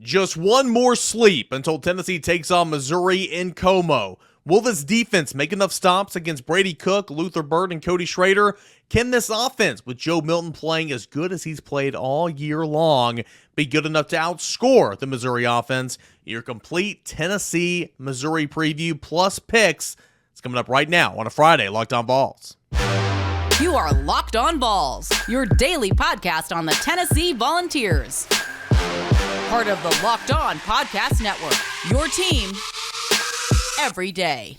Just one more sleep until Tennessee takes on Missouri in Como. Will this defense make enough stops against Brady Cook, Luther Burden, and Cody Schrader? Can this offense, with Joe Milton playing as good as he's played all year long, be good enough to outscore the Missouri offense? Your complete Tennessee-Missouri preview plus picks is coming up right now on a Friday, Locked On Vols. You are Locked On Vols, your daily podcast on the Tennessee Volunteers. Part of the Locked On Podcast Network, your team every day.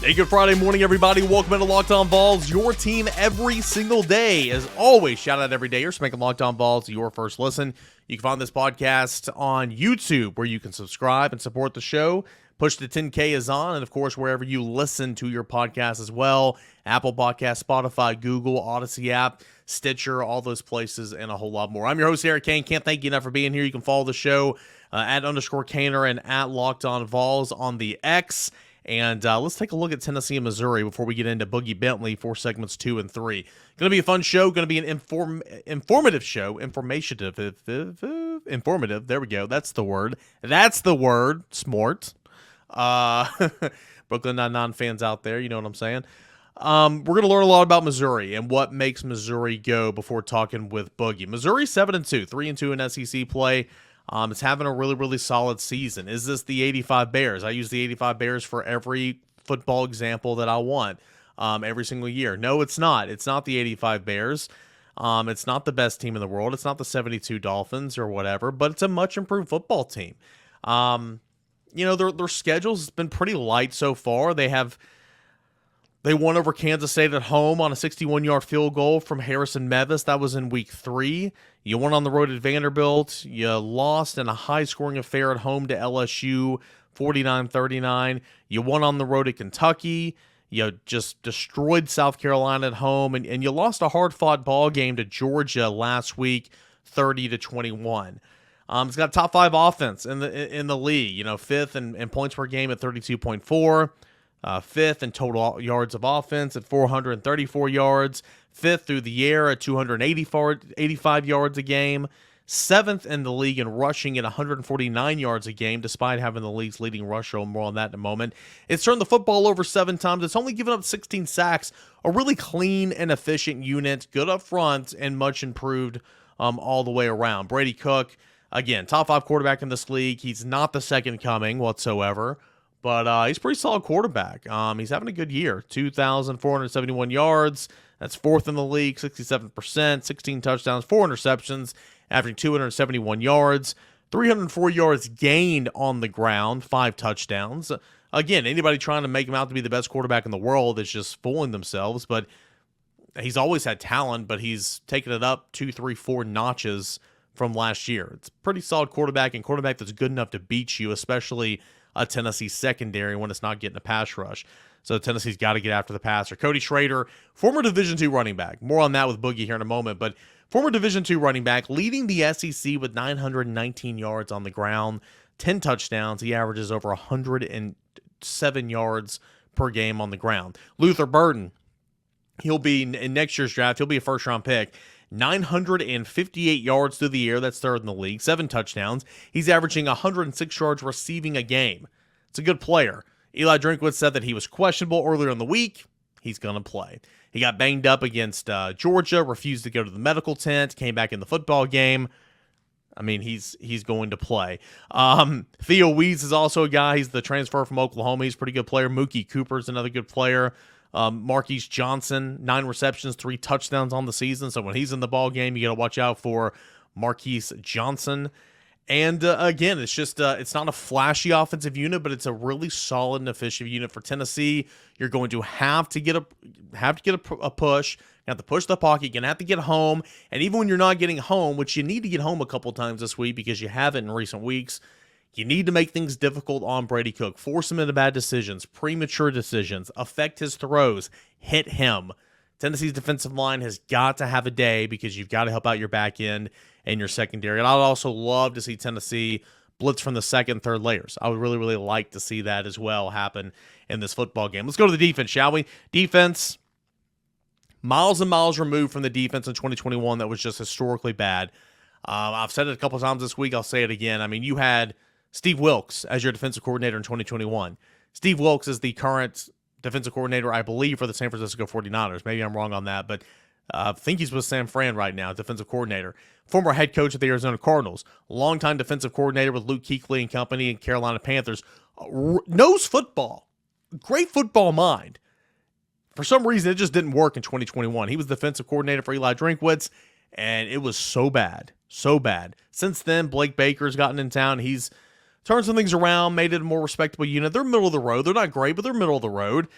Hey, good Friday morning, everybody. Welcome into Locked On Vols, your team every single day. As always, shout out every day. You're making Locked On Vols your first listen. You can find this podcast on YouTube, where you can subscribe and support the show. Push to 10K is on, and of course, wherever you listen to your podcast as well. Apple Podcasts, Spotify, Google, Odyssey app, Stitcher, all those places, and a whole lot more. I'm your host, Eric Kane. Can't thank you enough for being here. You can follow the show at _Kaner and at Locked On Vols on the X. And let's take a look at Tennessee and Missouri before we get into Boogie Bentley for segments 2 and 3. Going to be a fun show. Going to be an informative show. Informative. There we go. That's the word. Smart. Brooklyn Nine-Nine fans out there, you know what I'm saying? We're going to learn a lot about Missouri and what makes Missouri go before talking with Boogie. Missouri 7-2, 3-2 in SEC play. It's having a really, really solid season. Is this the 85 Bears? I use the 85 Bears for every football example that I want every single year. No, it's not. It's not the 85 Bears. It's not the best team in the world. It's not the 72 Dolphins or whatever, but it's a much improved football team. You know, their schedule's been pretty light so far. They won over Kansas State at home on a 61-yard field goal from Harrison Mevis. That was in week 3. You won on the road at Vanderbilt. You lost in a high-scoring affair at home to LSU, 49-39. You won on the road at Kentucky. You just destroyed South Carolina at home, and you lost a hard-fought ball game to Georgia last week, 30-21. It's got a top 5 offense in the league. You know, 5th in points per game at 32.4. 5th in total yards of offense at 434 yards. 5th through the air at 285 yards a game. 7th in the league in rushing at 149 yards a game, despite having the league's leading rusher. More on that in a moment. It's turned the football over 7 times. It's only given up 16 sacks. A really clean and efficient unit. Good up front and much improved all the way around. Brady Cook, again, top 5 quarterback in this league. He's not the second coming whatsoever. But he's a pretty solid quarterback. He's having a good year. 2,471 yards. That's 4th in the league, 67%, 16 touchdowns, 4 interceptions, averaging 271 yards, 304 yards gained on the ground, 5 touchdowns. Again, anybody trying to make him out to be the best quarterback in the world is just fooling themselves. But he's always had talent, but he's taken it up 2, 3, 4 notches from last year. It's a pretty solid quarterback, and quarterback that's good enough to beat you, especially a Tennessee secondary when it's not getting a pass rush. So Tennessee's got to get after the passer. Cody Schrader, former Division II running back. More on that with Boogie here in a moment. But former Division II running back, leading the SEC with 919 yards on the ground, 10 touchdowns. He averages over 107 yards per game on the ground. Luther Burden, he'll be in next year's draft. He'll be a first-round pick. 958 yards through the air. That's 3rd in the league. 7 touchdowns. He's averaging 106 yards receiving a game. It's a good player. Eli Drinkwitz said that he was questionable earlier in the week. He's going to play. He got banged up against Georgia, refused to go to the medical tent, came back in the football game. I mean, he's going to play. Theo Weeds is also a guy. He's the transfer from Oklahoma. He's a pretty good player. Mookie Cooper's another good player. Marquise Johnson, 9 receptions, 3 touchdowns on the season. So when he's in the ball game, you got to watch out for Marquise Johnson. And again, it's just it's not a flashy offensive unit, but it's a really solid and efficient unit for Tennessee. You're going to have to get a push. You have to push the pocket. You're going to have to get home. And even when you're not getting home, which you need to get home a couple times this week because you haven't in recent weeks, you need to make things difficult on Brady Cook. Force him into bad decisions, premature decisions, affect his throws, hit him. Tennessee's defensive line has got to have a day because you've got to help out your back end and your secondary. And I'd also love to see Tennessee blitz from the second, third layers. I would really, really like to see that as well happen in this football game. Let's go to the defense, shall we? Defense, miles and miles removed from the defense in 2021 that was just historically bad. I've said it a couple times this week. I'll say it again. I mean, you had Steve Wilks as your defensive coordinator in 2021. Steve Wilks is the current defensive coordinator, I believe, for the San Francisco 49ers. Maybe I'm wrong on that, but I think he's with San Fran right now, defensive coordinator. Former head coach of the Arizona Cardinals. Longtime defensive coordinator with Luke Kuechly and company in Carolina Panthers. Knows football. Great football mind. For some reason, it just didn't work in 2021. He was defensive coordinator for Eli Drinkwitz, and it was so bad. So bad. Since then, Blake Baker's gotten in town. He's turned some things around, made it a more respectable unit. They're middle of the road. They're not great, but they're middle of the road.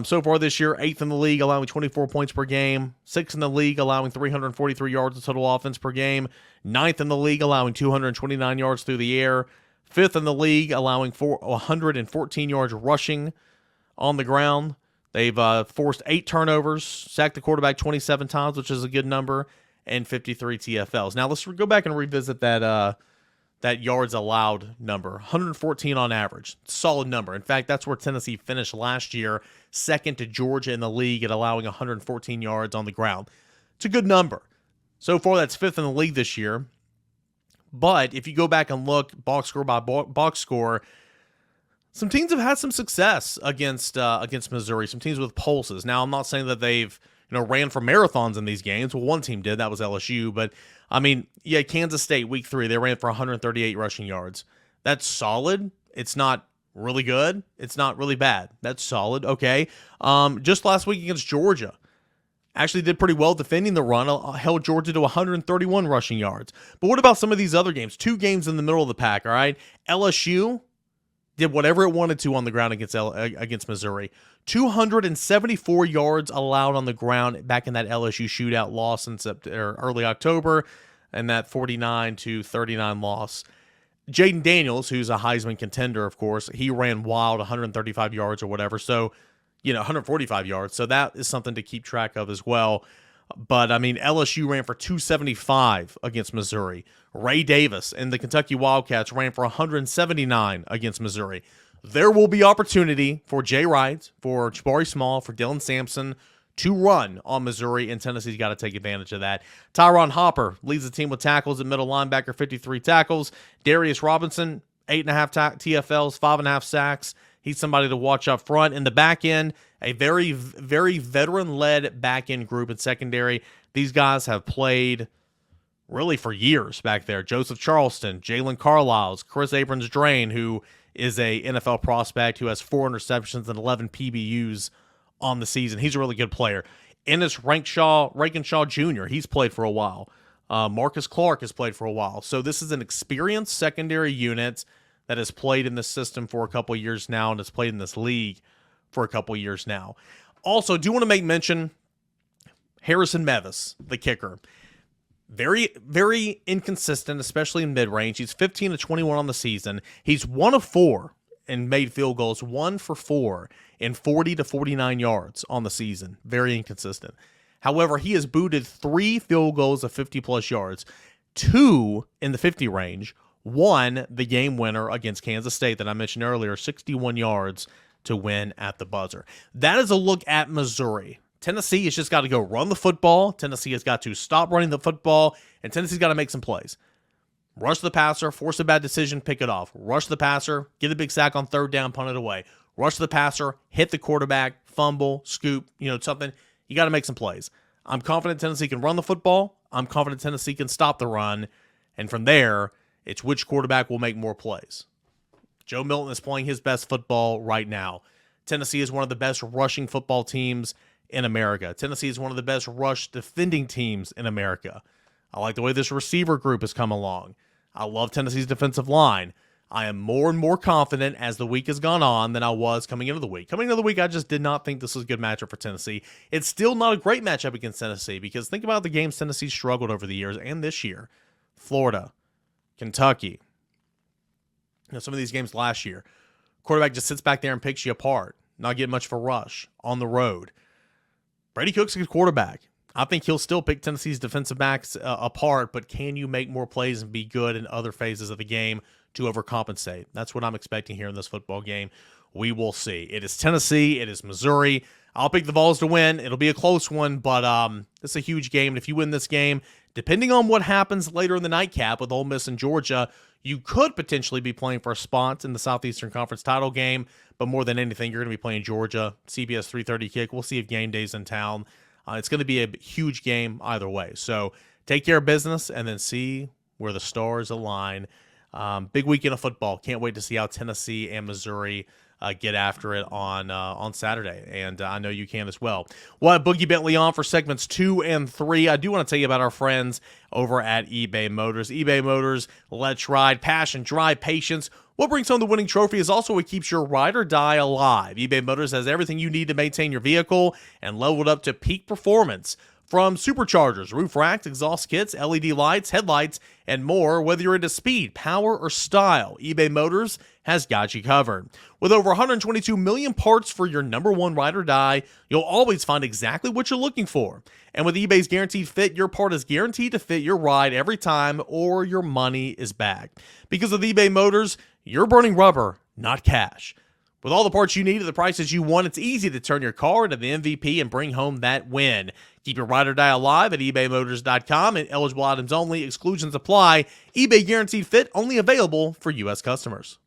So far this year, 8th in the league, allowing 24 points per game. 6th in the league, allowing 343 yards of total offense per game. 9th in the league, allowing 229 yards through the air. 5th in the league, allowing 114 yards rushing on the ground. They've forced 8 turnovers, sacked the quarterback 27 times, which is a good number, and 53 TFLs. Now let's go back and revisit that yards allowed number. 114 on average. Solid number. In fact, that's where Tennessee finished last year, second to Georgia in the league at allowing 114 yards on the ground. It's a good number. So far, that's 5th in the league this year. But if you go back and look box score by box score, some teams have had some success against Missouri. Some teams with pulses. Now, I'm not saying that they've ran for marathons in these games. Well, one team did. That was LSU. But, I mean, yeah, Kansas State, week 3, they ran for 138 rushing yards. That's solid. It's not really good. It's not really bad. That's solid. Okay. Just last week against Georgia, actually did pretty well defending the run, held Georgia to 131 rushing yards. But what about some of these other games? 2 games in the middle of the pack, all right? LSU did whatever it wanted to on the ground against Missouri. 274 yards allowed on the ground back in that LSU shootout loss in early October, and that 49-39 loss. Jaden Daniels, who's a Heisman contender, of course, he ran wild, 135 yards or whatever. So, 145 yards. So that is something to keep track of as well. But, I mean, LSU ran for 275 against Missouri. Ray Davis and the Kentucky Wildcats ran for 179 against Missouri. There will be opportunity for Jay Wright, for Jabari Small, for Dylan Sampson to run on Missouri, and Tennessee's got to take advantage of that. Tyron Hopper leads the team with tackles at middle linebacker, 53 tackles. Darius Robinson, 8.5 TFLs, 5.5 sacks. He's somebody to watch up front. In the back end, a very, very veteran-led back end group in secondary. These guys have played really for years back there. Joseph Charleston, Jalen Carlisle, Chris Abrams-Drain, who is a NFL prospect who has 4 interceptions and 11 PBUs on the season. He's a really good player. Ennis Rankenshaw Jr., he's played for a while. Marcus Clark has played for a while. So this is an experienced secondary unit that has played in this system for a couple of years now and has played in this league for a couple of years now. Also, do want to make mention Harrison Mevis, the kicker. Very, very inconsistent, especially in mid-range. He's 15 of 21 on the season. He's 1 of 4 and made field goals, 1 for 4 in 40 to 49 yards on the season. Very inconsistent. However, he has booted 3 field goals of 50-plus yards, 2 in the 50 range, 1 the game winner against Kansas State that I mentioned earlier, 61 yards to win at the buzzer. That is a look at Missouri. Tennessee has just got to go run the football. Tennessee has got to stop running the football, and Tennessee's got to make some plays. Rush the passer, force a bad decision, pick it off. Rush the passer, get a big sack on 3rd down, punt it away. Rush the passer, hit the quarterback, fumble, scoop, something. You got to make some plays. I'm confident Tennessee can run the football. I'm confident Tennessee can stop the run. And from there, it's which quarterback will make more plays. Joe Milton is playing his best football right now. Tennessee is one of the best rushing football teams in America. Tennessee is one of the best rush defending teams in America. I like the way this receiver group has come along. I love Tennessee's defensive line. I am more and more confident as the week has gone on than I was coming into the week. Coming into the week, I just did not think this was a good matchup for Tennessee. It's still not a great matchup against Tennessee because think about the games Tennessee struggled over the years and this year. Florida, Kentucky. Some of these games last year. Quarterback just sits back there and picks you apart. Not getting much for rush on the road. Brady Cook's a good quarterback. I think he'll still pick Tennessee's defensive backs apart, but can you make more plays and be good in other phases of the game to overcompensate? That's what I'm expecting here in this football game. We will see. It is Tennessee. It is Missouri. I'll pick the Vols to win. It'll be a close one, but it's a huge game. And if you win this game, depending on what happens later in the nightcap with Ole Miss and Georgia, you could potentially be playing for a spot in the Southeastern Conference title game. But more than anything, you're going to be playing Georgia, CBS 3:30 kick. We'll see if game day's in town. It's going to be a huge game either way. So take care of business and then see where the stars align. Big weekend of football. Can't wait to see how Tennessee and Missouri get after it on Saturday, and I know you can as well. We'll have Boogie Bentley on for segments 2 and 3. I do want to tell you about our friends over at eBay Motors. eBay Motors, let's ride. Passion, drive, patience. What brings home the winning trophy is also what keeps your ride or die alive. eBay Motors has everything you need to maintain your vehicle and level it up to peak performance. From superchargers, roof racks, exhaust kits, LED lights, headlights, and more, whether you're into speed, power, or style, eBay Motors has got you covered. With over 122 million parts for your number one ride or die, you'll always find exactly what you're looking for. And with eBay's Guaranteed Fit, your part is guaranteed to fit your ride every time or your money is back. Because with eBay Motors, you're burning rubber, not cash. With all the parts you need at the prices you want, it's easy to turn your car into the MVP and bring home that win. Keep your ride or die alive at ebaymotors.com, and eligible items only. Exclusions apply. eBay Guaranteed Fit only available for U.S. customers.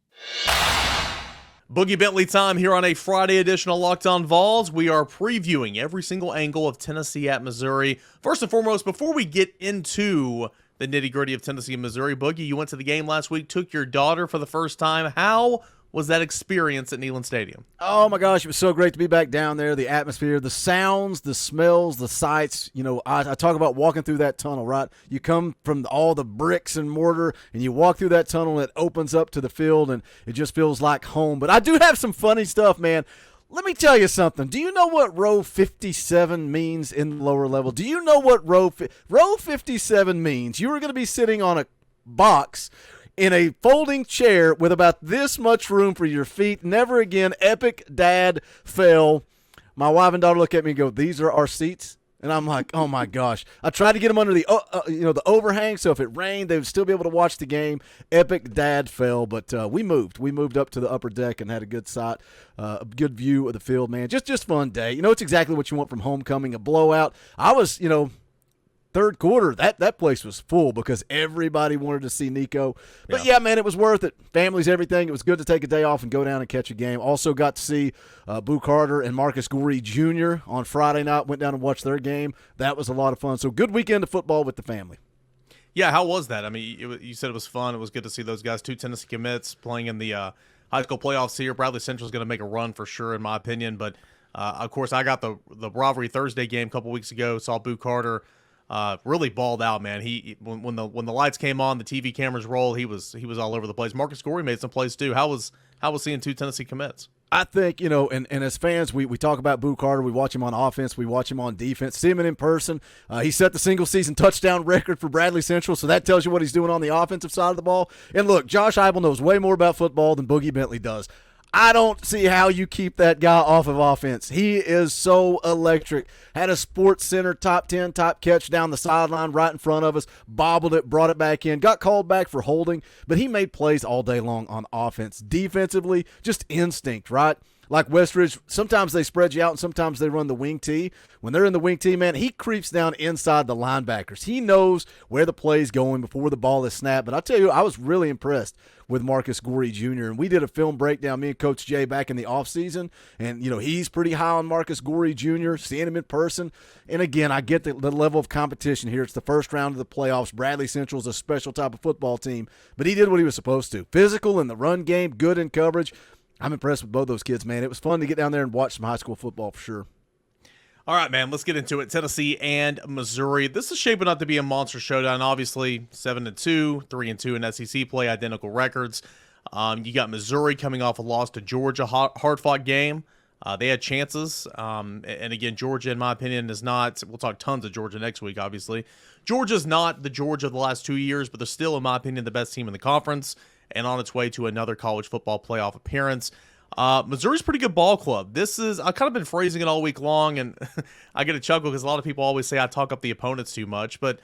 Boogie Bentley time here on a Friday edition of Locked On Vols. We are previewing every single angle of Tennessee at Missouri. First and foremost, before we get into the nitty-gritty of Tennessee and Missouri, Boogie, you went to the game last week, took your daughter for the first time. How was that experience at Neyland Stadium? Oh my gosh, it was so great to be back down there. The atmosphere, the sounds, the smells, the sights. You know, I talk about walking through that tunnel, right? You come from all the bricks and mortar, and you walk through that tunnel, and it opens up to the field, and it just feels like home. But I do have some funny stuff, man. Let me tell you something. Do you know what row 57 means in the lower level? Do you know what row 57 means? You are going to be sitting on a box in a folding chair with about this much room for your feet. Never again. Epic dad fail. My wife and daughter look at me and go, "These are our seats?" And I'm like, oh my gosh. I tried to get them under the the overhang, so if it rained, they would still be able to watch the game. Epic dad fail, but we moved. We moved up to the upper deck and had a good sight, a good view of the field, man. Just fun day. You know, it's exactly what you want from homecoming, a blowout. I was, third quarter, that place was full because everybody wanted to see Nico. But yeah, man, it was worth it. Family's everything. It was good to take a day off and go down and catch a game. Also got to see Boo Carter and Marcus Gorey Jr. on Friday night. Went down and watched their game. That was a lot of fun. So good weekend of football with the family. Yeah, how was that? I mean, you said it was fun. It was good to see those guys. 2 Tennessee commits playing in the high school playoffs here. Bradley Central is going to make a run for sure, in my opinion. But, of course, I got the Rivalry Thursday game a couple weeks ago. Saw Boo Carter really balled out, man. He when the lights came on, the TV cameras rolled, he was all over the place. Marcus Gorey made some plays too. How was seeing 2 Tennessee commits? I think, and as fans, we talk about Boo Carter. We watch him on offense. We watch him on defense. See him in person. He set the single-season touchdown record for Bradley Central, so that tells you what he's doing on the offensive side of the ball. And look, Josh Heupel knows way more about football than Boogie Bentley does. I don't see how you keep that guy off of offense. He is so electric. Had a Sports Center top 10 top catch down the sideline right in front of us, bobbled it, brought it back in, got called back for holding, but he made plays all day long on offense. Defensively, just instinct, right? Like Westridge, sometimes they spread you out and sometimes they run the wing tee. When they're in the wing tee, man, he creeps down inside the linebackers. He knows where the play's going before the ball is snapped. But I tell you, I was really impressed with Marcus Gorey Jr. And we did a film breakdown, me and Coach Jay, back in the offseason. And, he's pretty high on Marcus Gorey Jr., seeing him in person. And, again, I get the level of competition here. It's the first round of the playoffs. Bradley Central is a special type of football team. But he did what he was supposed to. Physical in the run game, good in coverage. I'm impressed with both those kids, man. It was fun to get down there and watch some high school football for sure. All right, man, let's get into it. Tennessee and Missouri. This is shaping up to be a monster showdown. Obviously, 7-2, 3-2 in SEC play, identical records. You got Missouri coming off a loss to Georgia, hard-fought game. They had chances. And again, Georgia, in my opinion, is not – we'll talk tons of Georgia next week, obviously. Georgia's not the Georgia of the last 2 years, but they're still, in my opinion, the best team in the conference and on its way to another college football playoff appearance. Missouri's a pretty good ball club. I've kind of been phrasing it all week long, and I get a chuckle because a lot of people always say I talk up the opponents too much, but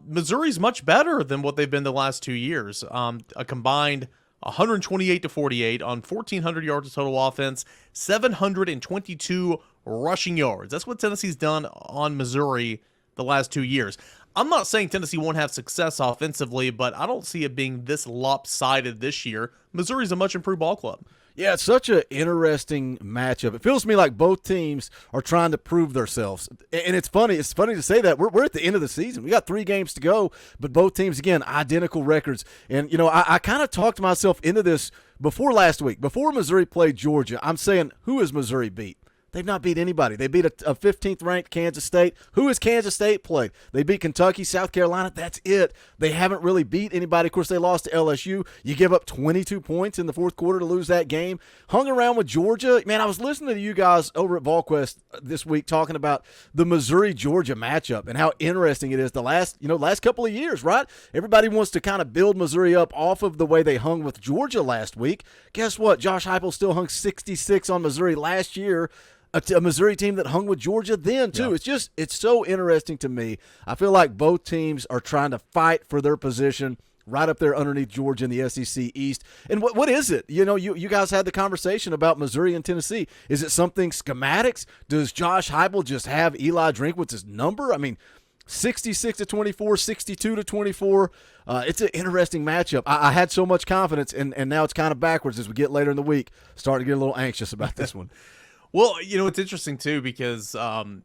Missouri's much better than what they've been the last 2 years. A combined 128-48 on 1,400 yards of total offense, 722 rushing yards. That's what Tennessee's done on Missouri the last 2 years. I'm not saying Tennessee won't have success offensively, but I don't see it being this lopsided this year. Missouri's a much improved ball club. Yeah, it's such an interesting matchup. It feels to me like both teams are trying to prove themselves. And it's funny. It's funny to say that. We're at the end of the season. We got 3 games to go, but both teams, again, identical records. And, I kind of talked myself into this before last week. Before Missouri played Georgia, I'm saying, who has Missouri beat? They've not beat anybody. They beat a 15th-ranked Kansas State. Who has Kansas State played? They beat Kentucky, South Carolina. That's it. They haven't really beat anybody. Of course, they lost to LSU. You give up 22 points in the fourth quarter to lose that game. Hung around with Georgia. Man, I was listening to you guys over at VolQuest this week talking about the Missouri-Georgia matchup and how interesting it is the last couple of years, right? Everybody wants to kind of build Missouri up off of the way they hung with Georgia last week. Guess what? Josh Heupel still hung 66 on Missouri last year. A Missouri team that hung with Georgia then, too. Yeah. It's so interesting to me. I feel like both teams are trying to fight for their position right up there underneath Georgia in the SEC East. And what is it? You guys had the conversation about Missouri and Tennessee. Is it something schematics? Does Josh Heupel just have Eli Drinkwitz's number? I mean, 66-24, 62-24. It's an interesting matchup. I had so much confidence, and now it's kind of backwards as we get later in the week. Starting to get a little anxious about this one. Well, it's interesting, too, because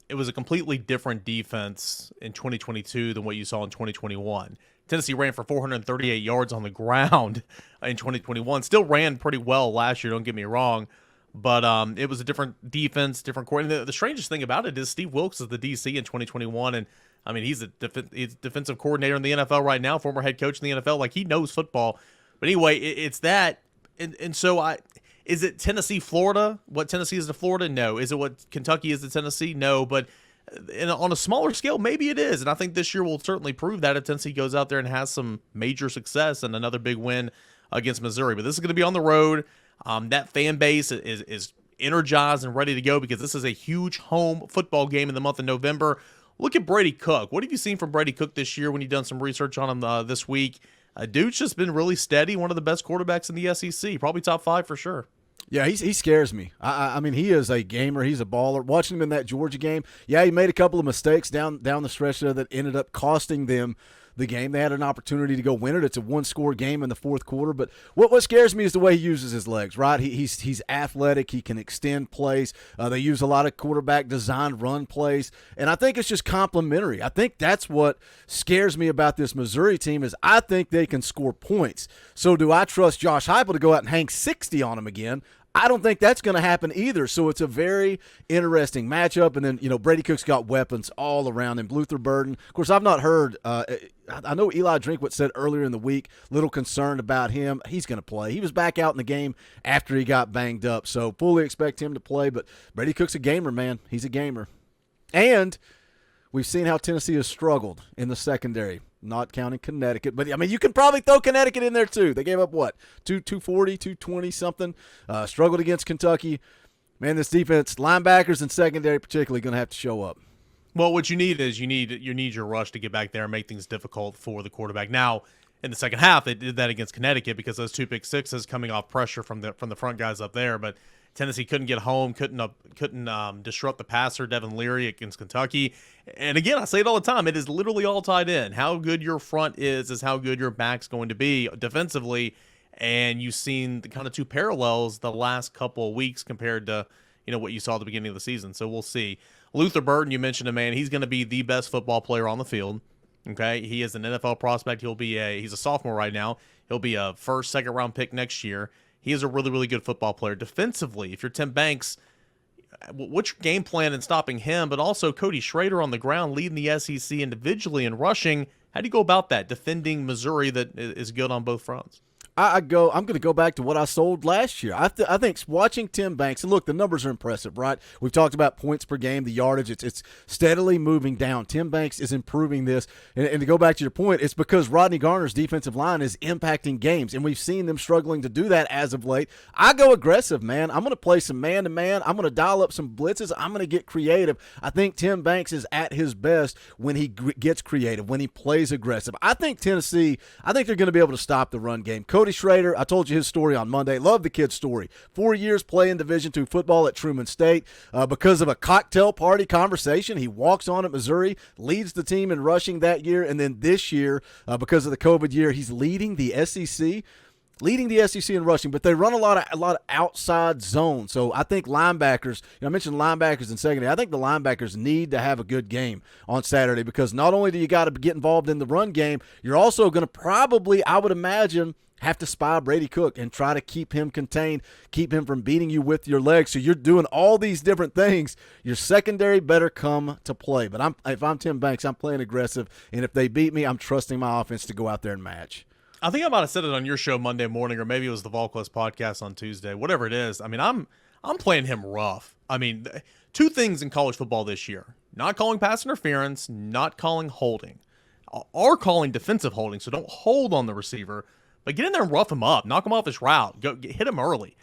it was a completely different defense in 2022 than what you saw in 2021. Tennessee ran for 438 yards on the ground in 2021. Still ran pretty well last year, don't get me wrong. But it was a different defense, different coordinator. The strangest thing about it is Steve Wilkes is the DC in 2021, and I mean, he's he's defensive coordinator in the NFL right now, former head coach in the NFL. Like, he knows football. But anyway, it's that. And so is it Tennessee, Florida? What Tennessee is to Florida? No. Is it what Kentucky is to Tennessee? No. But on a smaller scale, maybe it is. And I think this year will certainly prove that if Tennessee goes out there and has some major success and another big win against Missouri. But this is going to be on the road. That fan base is energized and ready to go because this is a huge home football game in the month of November. Look at Brady Cook. What have you seen from Brady Cook this year when you've done some research on him this week? Dude's just been really steady, one of the best quarterbacks in the SEC, probably top 5 for sure. Yeah, he scares me. I mean, he is a gamer. He's a baller. Watching him in that Georgia game, yeah, he made a couple of mistakes down the stretch there that ended up costing them the game. They had an opportunity to go win it. It's a one-score game in the fourth quarter. But what scares me is the way he uses his legs, right? He's athletic. He can extend plays. They use a lot of quarterback-designed run plays. And I think it's just complimentary. I think that's what scares me about this Missouri team is I think they can score points. So do I trust Josh Heupel to go out and hang 60 on him again? I don't think that's going to happen either. So it's a very interesting matchup. And then, Brady Cook's got weapons all around him. Luther Burden. Of course, I've not heard I know Eli Drinkwitz said earlier in the week, little concerned about him. He's going to play. He was back out in the game after he got banged up. So fully expect him to play. But Brady Cook's a gamer, man. He's a gamer. And we've seen how Tennessee has struggled in the secondary. Not counting Connecticut. But, I mean, you can probably throw Connecticut in there, too. They gave up, 240, 220-something. Struggled against Kentucky. Man, this defense, linebackers and secondary particularly, going to have to show up. Well, what you need is you need your rush to get back there and make things difficult for the quarterback. Now, in the second half, they did that against Connecticut because those 2 pick sixes coming off pressure from the front guys up there. But Tennessee couldn't get home, couldn't disrupt the passer, Devin Leary, against Kentucky. And again, I say it all the time, it is literally all tied in. How good your front is how good your back's going to be defensively. And you've seen the kind of 2 parallels the last couple of weeks compared to what you saw at the beginning of the season. So we'll see. Luther Burden, you mentioned him, man. He's going to be the best football player on the field. Okay, he is an NFL prospect. He's a sophomore right now. He'll be a first, second round pick next year. He is a really, really good football player. Defensively, if you're Tim Banks, what's your game plan in stopping him? But also Cody Schrader on the ground leading the SEC individually in rushing. How do you go about that, defending Missouri that is good on both fronts? I'm going to go back to what I sold last year. I think watching Tim Banks, and look, the numbers are impressive, right? We've talked about points per game, the yardage. It's steadily moving down. Tim Banks is improving this. And to go back to your point, it's because Rodney Garner's defensive line is impacting games, and we've seen them struggling to do that as of late. I go aggressive, man. I'm going to play some man-to-man. I'm going to dial up some blitzes. I'm going to get creative. I think Tim Banks is at his best when he gets creative, when he plays aggressive. I think Tennessee, they're going to be able to stop the run game. Cody Schrader, I told you his story on Monday. Love the kid's story. 4 years playing Division II football at Truman State. Because of a cocktail party conversation, he walks on at Missouri, leads the team in rushing that year, and then this year, because of the COVID year, he's leading the SEC in rushing, but they run a lot of outside zone. So I think linebackers, I mentioned linebackers in secondary. I think the linebackers need to have a good game on Saturday, because not only do you got to get involved in the run game, you're also going to probably, I would imagine, have to spy Brady Cook and try to keep him contained, keep him from beating you with your legs. So you're doing all these different things. Your secondary better come to play. But if I'm Tim Banks, I'm playing aggressive, and if they beat me, I'm trusting my offense to go out there and match. I think I might have said it on your show Monday morning, or maybe it was the Vols podcast on Tuesday. Whatever it is, I mean, I'm playing him rough. I mean, two things in college football this year: not calling pass interference, not calling holding, or calling defensive holding. So don't hold on the receiver, but get in there and rough him up, knock him off his route, hit him early,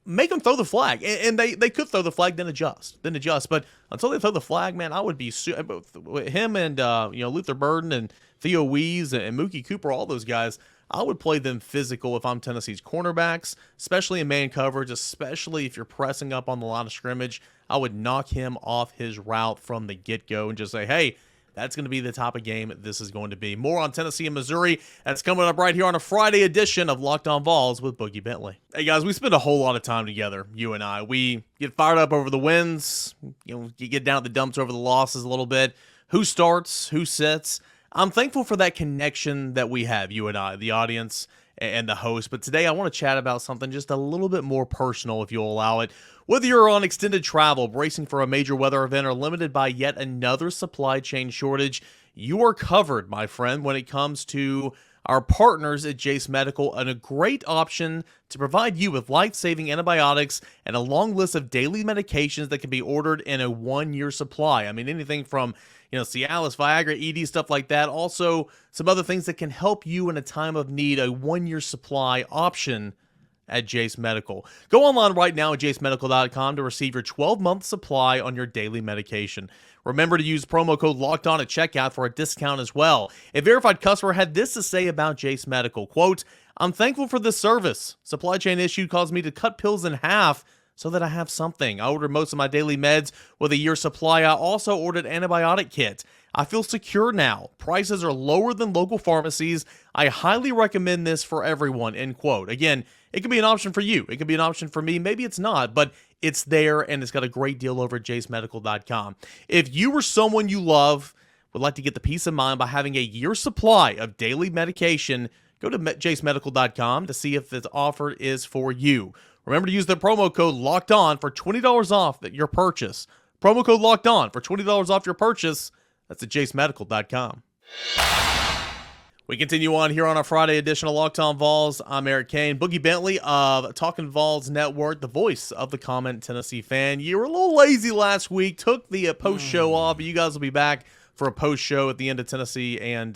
make him throw the flag, and they could throw the flag, then adjust. But until they throw the flag, man, I would be him and Luther Burden and Theo Wees and Mookie Cooper, all those guys, I would play them physical if I'm Tennessee's cornerbacks, especially in man coverage, especially if you're pressing up on the line of scrimmage. I would knock him off his route from the get-go and just say, hey, that's going to be the type of game this is going to be. More on Tennessee and Missouri. That's coming up right here on a Friday edition of Locked On Vols with Boogie Bentley. Hey, guys, we spend a whole lot of time together, you and I. We get fired up over the wins. You get down at the dumps over the losses a little bit. Who starts? Who sits? I'm thankful for that connection that we have, you and I, the audience and the host. But today I want to chat about something just a little bit more personal, if you'll allow it. Whether you're on extended travel, bracing for a major weather event, or limited by yet another supply chain shortage, you are covered, my friend, when it comes to our partners at Jace Medical, and a great option to provide you with life-saving antibiotics and a long list of daily medications that can be ordered in a 1-year supply. I mean, anything from Cialis, Viagra, ED, stuff like that. Also, some other things that can help you in a time of need, a 1-year supply option at Jace Medical. Go online right now at jacemedical.com to receive your 12-month supply on your daily medication. Remember to use promo code LOCKEDON at checkout for a discount as well. A verified customer had this to say about Jace Medical, quote, "I'm thankful for this service. Supply chain issue caused me to cut pills in half so that I have something. I ordered most of my daily meds with a year's supply. I also ordered antibiotic kit. I feel secure now. Prices are lower than local pharmacies. I highly recommend this for everyone," end quote. Again, it could be an option for you. It could be an option for me. Maybe it's not, but it's there, and it's got a great deal over at jacemedical.com. If you or someone you love would like to get the peace of mind by having a year's supply of daily medication, go to jacemedical.com to see if this offer is for you. Remember to use the promo code LOCKEDON for $20 off your purchase. Promo code LOCKEDON for $20 off your purchase. That's at jacemedical.com. We continue on here on our Friday edition of Locked On Vols. I'm Eric Kane. Boogie Bentley of Talkin VAWLS Network, the voice of the Comment Tennessee fan. You were a little lazy last week, took the post-show off, but you guys will be back for a post-show at the end of Tennessee and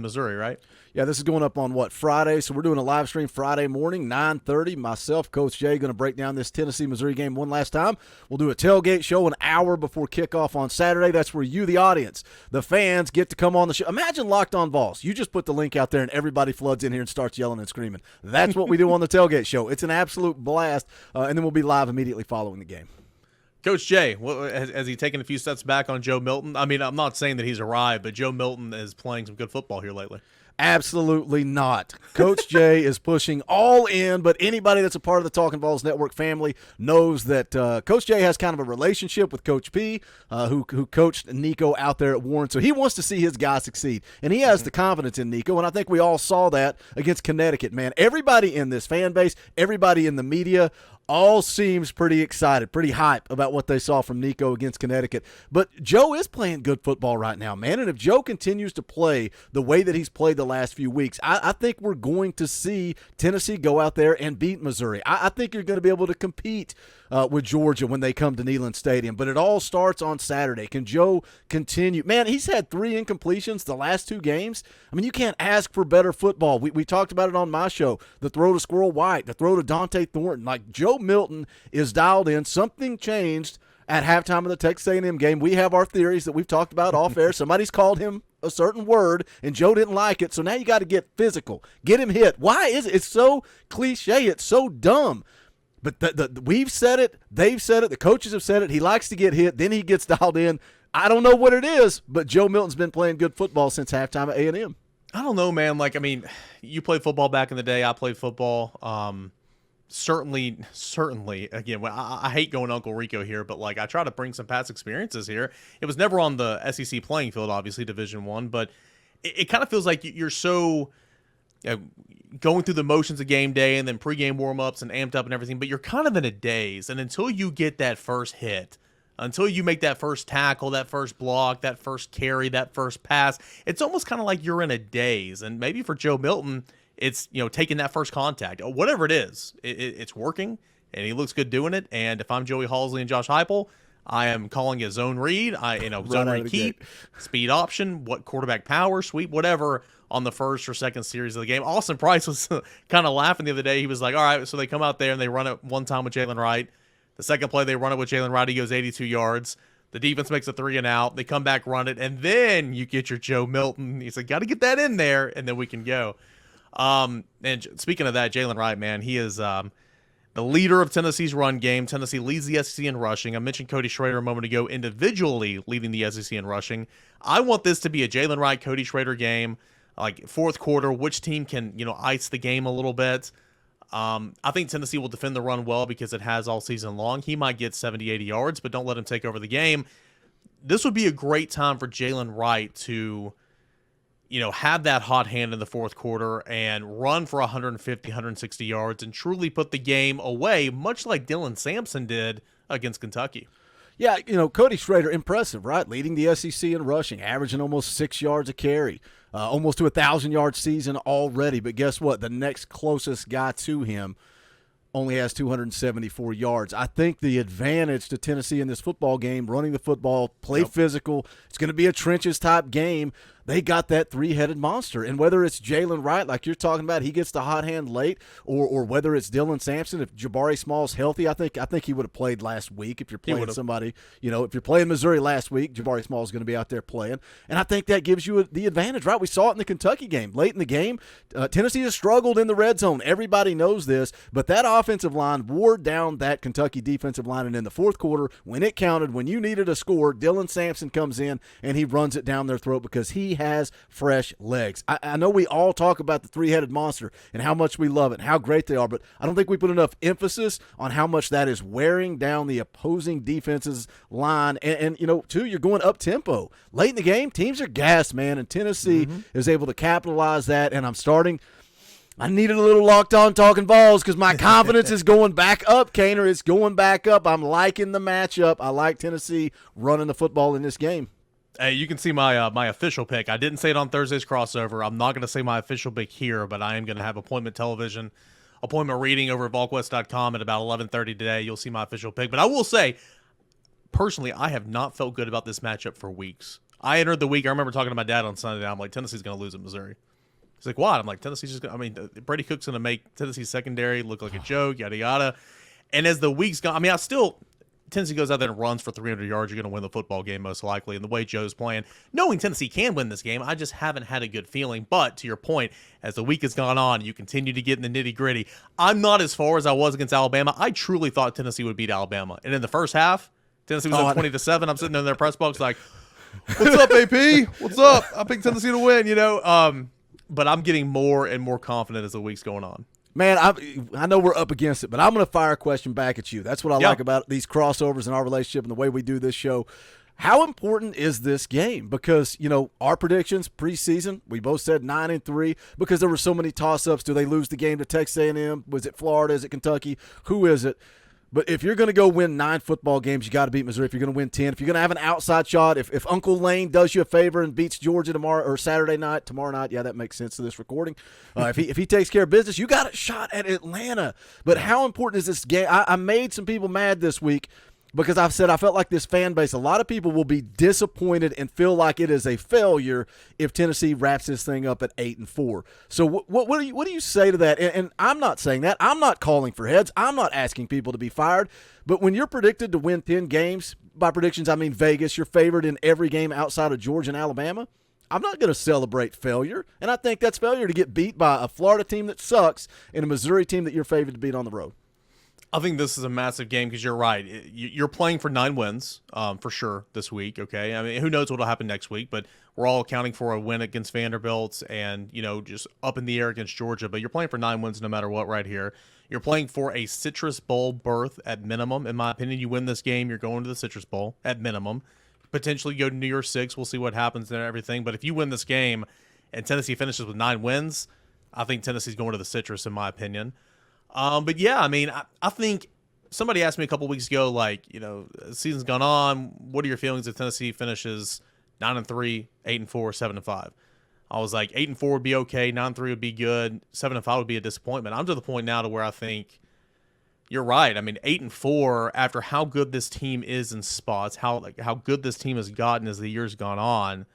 Missouri, right? Yeah, this is going up on, Friday? So we're doing a live stream Friday morning, 9:30. Myself, Coach Jay, going to break down this Tennessee-Missouri game one last time. We'll do a tailgate show an hour before kickoff on Saturday. That's where you, the audience, the fans, get to come on the show. Imagine Locked On Vols. You just put the link out there and everybody floods in here and starts yelling and screaming. That's what we do on the tailgate show. It's an absolute blast, and then we'll be live immediately following the game. Coach Jay, has he taken a few steps back on Joe Milton? I mean, I'm not saying that he's arrived, but Joe Milton is playing some good football here lately. Absolutely not. Coach Jay is pushing all in, but anybody that's a part of the Talkin VAWLS Network family knows that Coach Jay has kind of a relationship with Coach P, who coached Nico out there at Warren. So he wants to see his guy succeed, and he has the confidence in Nico, and I think we all saw that against Connecticut, man. Everybody in this fan base, everybody in the media, all seems pretty excited, pretty hype about what they saw from Nico against Connecticut. But Joe is playing good football right now, man. And if Joe continues to play the way that he's played the last few weeks, I think we're going to see Tennessee go out there and beat Missouri. I think you're going to be able to compete with Georgia when they come to Neyland Stadium. But it all starts on Saturday. Can Joe continue? Man, he's had 3 incompletions the last 2 games. I mean, you can't ask for better football. We talked about it on my show, the throw to Squirrel White, the throw to Dante Thornton. Like, Joe Milton is dialed in. Something changed at halftime of the Texas A&M game. We have our theories that we've talked about off air. Somebody's called him a certain word, and Joe didn't like it, so now you got to get physical. Get him hit. Why is it? It's so cliche. It's so dumb. But we've said it. They've said it. The coaches have said it. He likes to get hit. Then he gets dialed in. I don't know what it is, but Joe Milton's been playing good football since halftime at A&M. I don't know, man. Like, I mean, you played football back in the day. I played football. Certainly, again, I hate going Uncle Rico here, but like I try to bring some past experiences here. It was never on the SEC playing field, obviously, Division I, but it kind of feels like you're so going through the motions of game day and then pregame warm-ups and amped up and everything, but you're kind of in a daze. And until you get that first hit, until you make that first tackle, that first block, that first carry, that first pass, it's almost kind of like you're in a daze. And maybe for Joe Milton, it's, taking that first contact. Whatever it is, it's working, and he looks good doing it. And if I'm Joey Halsley and Josh Heupel, I am calling a zone read, zone read keep, speed option, what quarterback power, sweep, whatever on the first or second series of the game. Austin Price was kind of laughing the other day. He was like, all right, so they come out there and they run it one time with Jalen Wright. The second play, they run it with Jalen Wright. He goes 82 yards. The defense makes a 3 and out. They come back, run it, and then you get your Joe Milton. He's like, got to get that in there, and then we can go. And speaking of that, Jalen Wright, man, he is the leader of Tennessee's run game. Tennessee leads the SEC in rushing. I mentioned Cody Schrader a moment ago, individually leading the SEC in rushing. I want this to be a Jalen Wright, Cody Schrader game, like fourth quarter, which team can, ice the game a little bit. I think Tennessee will defend the run well because it has all season long. He might get 70, 80 yards, but don't let him take over the game. This would be a great time for Jalen Wright to have that hot hand in the fourth quarter and run for 150, 160 yards and truly put the game away, much like Dylan Sampson did against Kentucky. Yeah, Cody Schrader, impressive, right? Leading the SEC in rushing, averaging almost 6 yards a carry, almost to a 1,000-yard season already. But guess what? The next closest guy to him only has 274 yards. I think the advantage to Tennessee in this football game, running the football, play physical, it's going to be a trenches-type game. They got that three-headed monster. And whether it's Jalen Wright, like you're talking about, he gets the hot hand late, or whether it's Dylan Sampson, if Jabari Small's healthy, I think he would have played last week. If you're playing somebody, if you're playing Missouri last week, Jabari Small's going to be out there playing. And I think that gives you the advantage, right? We saw it in the Kentucky game. Late in the game, Tennessee has struggled in the red zone. Everybody knows this, but that offensive line wore down that Kentucky defensive line. And in the fourth quarter, when it counted, when you needed a score, Dylan Sampson comes in and he runs it down their throat because he has fresh legs. I know we all talk about the three-headed monster and how much we love it and how great they are, but I don't think we put enough emphasis on how much that is wearing down the opposing defense's line. And too, you're going up-tempo. Late in the game, teams are gassed, man, and Tennessee is able to capitalize that, and I needed a little locked on talking balls because my confidence is going back up, Kaner. It's going back up. I'm liking the matchup. I like Tennessee running the football in this game. Hey, you can see my my official pick. I didn't say it on Thursday's crossover. I'm not going to say my official pick here, but I am going to have appointment reading over at VolQuest.com at about 11:30 today. You'll see my official pick. But I will say, personally, I have not felt good about this matchup for weeks. I entered the week. I remember talking to my dad on Sunday. I'm like, Tennessee's going to lose at Missouri. He's like, what? I'm like, Tennessee's just going to – Brady Cook's going to make Tennessee's secondary look like a joke, yada, yada. And as the week's gone – Tennessee goes out there and runs for 300 yards, you're going to win the football game most likely. And the way Joe's playing, knowing Tennessee can win this game, I just haven't had a good feeling. But to your point, as the week has gone on, you continue to get in the nitty-gritty. I'm not as far as I was against Alabama. I truly thought Tennessee would beat Alabama. And in the first half, Tennessee was up 20-7. I'm sitting there in their press box like, what's up, AP? What's up? I picked Tennessee to win, But I'm getting more and more confident as the week's going on. Man, I know we're up against it, but I'm going to fire a question back at you. That's what I like about these crossovers and our relationship and the way we do this show. How important is this game? Because, our predictions preseason, we both said 9-3 because there were so many toss-ups. Do they lose the game to Texas A&M? Was it Florida? Is it Kentucky? Who is it? But if you're going to go win 9 football games, you got to beat Missouri. If you're going to win 10, if you're going to have an outside shot, if Uncle Lane does you a favor and beats Georgia tomorrow or tomorrow night, yeah, that makes sense to this recording. If he takes care of business, you got a shot at Atlanta. But how important is this game? I made some people mad this week because I've said I felt like this fan base, a lot of people will be disappointed and feel like it is a failure if Tennessee wraps this thing up at 8-4. So what do you say to that? And I'm not saying that. I'm not calling for heads. I'm not asking people to be fired. But when you're predicted to win 10 games, by predictions I mean Vegas, you're favored in every game outside of Georgia and Alabama, I'm not going to celebrate failure, and I think that's failure to get beat by a Florida team that sucks and a Missouri team that you're favored to beat on the road. I think this is a massive game because you're right. You're playing for 9 wins for sure this week, okay? I mean, who knows what will happen next week, but we're all accounting for a win against Vanderbilt and, just up in the air against Georgia. But you're playing for 9 wins no matter what right here. You're playing for a Citrus Bowl berth at minimum. In my opinion, you win this game, you're going to the Citrus Bowl at minimum. Potentially go to New Year's 6. We'll see what happens there and everything. But if you win this game and Tennessee finishes with 9 wins, I think Tennessee's going to the Citrus in my opinion. But yeah, I mean, I think somebody asked me a couple weeks ago, the season's gone on. What are your feelings if Tennessee finishes 9-3, 8-4, 7-5? I was like, 8-4 would be okay, 9-3 would be good, 7-5 would be a disappointment. I'm to the point now to where I think you're right. I mean, 8-4 after how good this team is in spots, how good this team has gotten as the year's gone on.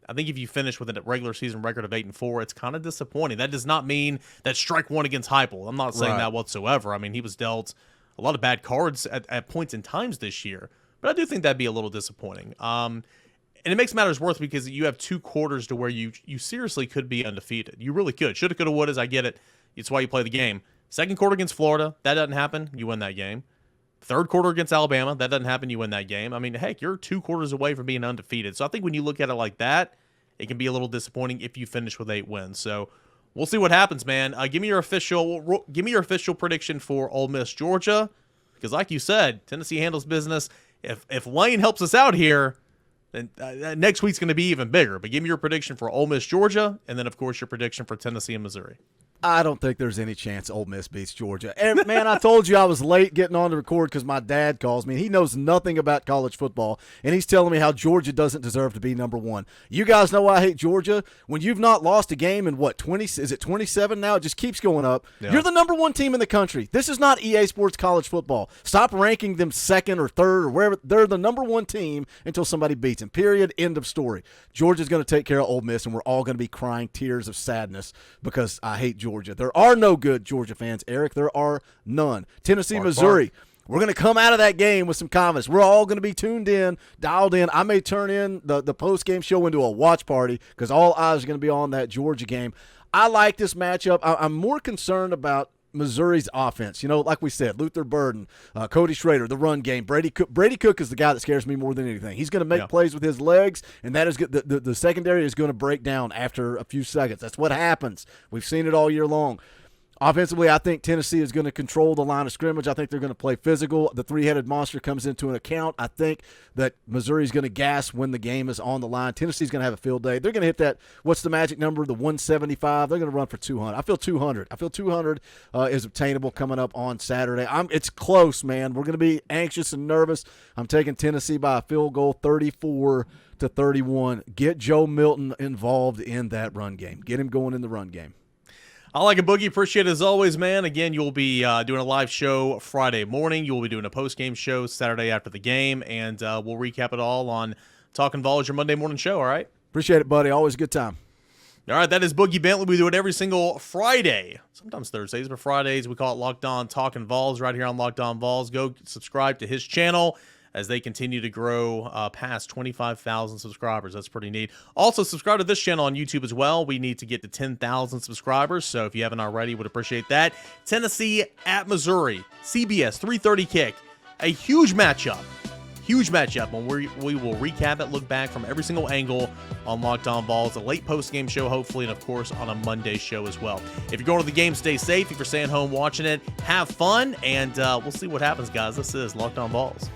I think if you finish with a regular season record of 8-4, it's kind of disappointing. That does not mean that strike one against Heupel. I'm not saying that whatsoever. I mean, he was dealt a lot of bad cards at points in times this year, but I do think that'd be a little disappointing. And it makes matters worse because you have 2 quarters to where you seriously could be undefeated. You really could. Shoulda, coulda, woulda. I get it. It's why you play the game. Second quarter against Florida, that doesn't happen. You win that game. Third quarter against Alabama, that doesn't happen. You win that game. I mean, heck, you're 2 quarters away from being undefeated. So I think when you look at it like that, it can be a little disappointing if you finish with 8 wins. So we'll see what happens, man. Give me your official prediction for Ole Miss Georgia, because like you said, Tennessee handles business. If Lane helps us out here, then next week's going to be even bigger. But give me your prediction for Ole Miss Georgia, and then of course your prediction for Tennessee and Missouri. I don't think there's any chance Ole Miss beats Georgia. And, man, I told you I was late getting on to record because my dad calls me. He knows nothing about college football, and he's telling me how Georgia doesn't deserve to be number 1. You guys know why I hate Georgia? When you've not lost a game in, 20? Is it 27 now? It just keeps going up. Yeah. You're the number 1 team in the country. This is not EA Sports college football. Stop ranking them 2nd or 3rd or wherever. They're the number 1 team until somebody beats them. Period. End of story. Georgia's going to take care of Ole Miss, and we're all going to be crying tears of sadness because I hate Georgia. There are no good Georgia fans, Eric. There are none. Tennessee, Missouri. We're going to come out of that game with some confidence. We're all going to be tuned in, dialed in. I may turn in the post-game show into a watch party because all eyes are going to be on that Georgia game. I like this matchup. I'm more concerned about Missouri's offense. Like we said, Luther Burden, Cody Schrader, the run game. Brady Cook is the guy that scares me more than anything. He's going to make plays with his legs, and that is the secondary is going to break down after a few seconds. That's what happens. We've seen it all year long. Offensively, I think Tennessee is going to control the line of scrimmage. I think they're going to play physical. The 3-headed monster comes into an account. I think that Missouri is going to gas when the game is on the line. Tennessee's going to have a field day. They're going to hit that, what's the magic number, the 175. They're going to run for 200. I feel 200. I feel 200 is obtainable coming up on Saturday. It's close, man. We're going to be anxious and nervous. I'm taking Tennessee by a field goal, 34-31. Get Joe Milton involved in that run game. Get him going in the run game. I like it, Boogie. Appreciate it as always, man. Again, you'll be doing a live show Friday morning. You'll be doing a post-game show Saturday after the game, and we'll recap it all on Talkin VAWLS, your Monday morning show, all right? Appreciate it, buddy. Always a good time. All right, that is Boogie Bentley. We do it every single Friday, sometimes Thursdays, but Fridays we call it Locked On Talkin VAWLS right here on Locked On VAWLS. Go subscribe to his channel as they continue to grow past 25,000 subscribers. That's pretty neat. Also, subscribe to this channel on YouTube as well. We need to get to 10,000 subscribers, so if you haven't already, would appreciate that. Tennessee at Missouri, CBS, 3:30 kick. A huge matchup. Huge matchup, and we will recap it, look back from every single angle on Locked On VAWLS, a late post-game show, hopefully, and, of course, on a Monday show as well. If you're going to the game, stay safe. If you're staying home watching it, have fun, and we'll see what happens, guys. This is Locked On VAWLS.